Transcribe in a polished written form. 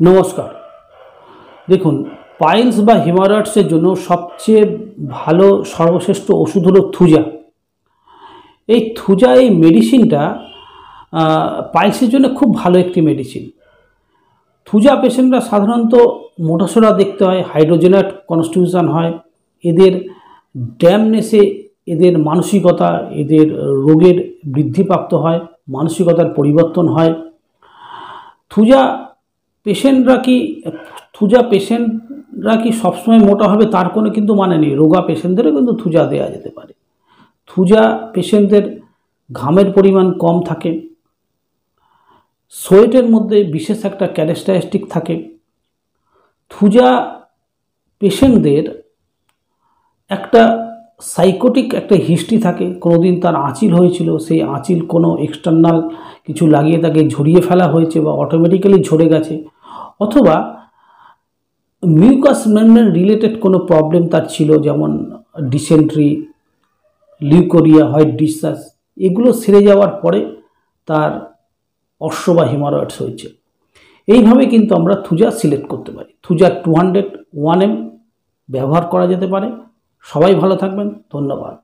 নমস্কার। দেখুন, পাইলস বা হেমারয়েডসের জন্য সবচেয়ে ভালো সর্বশ্রেষ্ঠ ওষুধ হলো থুজা। এই মেডিসিনটা পাইলসের জন্য খুব ভালো একটি মেডিসিন। থুজা পেশেন্টরা সাধারণত মোটাসোটা দেখতে হয়, হাইড্রোজেনেট কনস্টিটিউশন হয়, এদের ড্যামনেসে এদের মানসিকতা, এদের রোগের বৃদ্ধিপ্রাপ্ত হয়, মানসিকতার পরিবর্তন হয়। থুজা পেশেন্টরা কি সবসময় মোটা হবে তার কোনো কিন্তু মানে নেই। রোগা পেশেন্টদেরও কিন্তু থুজা দেওয়া যেতে পারে। থুজা পেশেন্টদের ঘামের পরিমাণ কম থাকে, সোয়েটের মধ্যে বিশেষ একটা ক্যারেক্টারিস্টিক থাকে। থুজা পেশেন্টদের একটা সাইকোটিক একটা হিস্ট্রি থাকে। কোনো দিন তার আঁচিল হয়েছিল, সেই আঁচিল কোনো এক্সটার্নাল কিছু লাগিয়ে তাকে ঝরিয়ে ফেলা হয়েছে বা অটোমেটিক্যালি ঝরে গেছে, অথবা মিউকাস মেমব্রেন রিলেটেড কোনো প্রবলেম তার ছিল, যেমন ডিসেন্ট্রি, লিউকোরিয়া, হোয়াইট ডিসচার্জ। এগুলো সেরে যাওয়ার পরে তার অশ্ব বা হেমারয়েডস হয়েছে। এইভাবে কিন্তু আমরা থুজা সিলেক্ট করতে পারি। থুজা 201 ml ব্যবহার করা যেতে পারে। সবাই ভালো থাকবেন। ধন্যবাদ।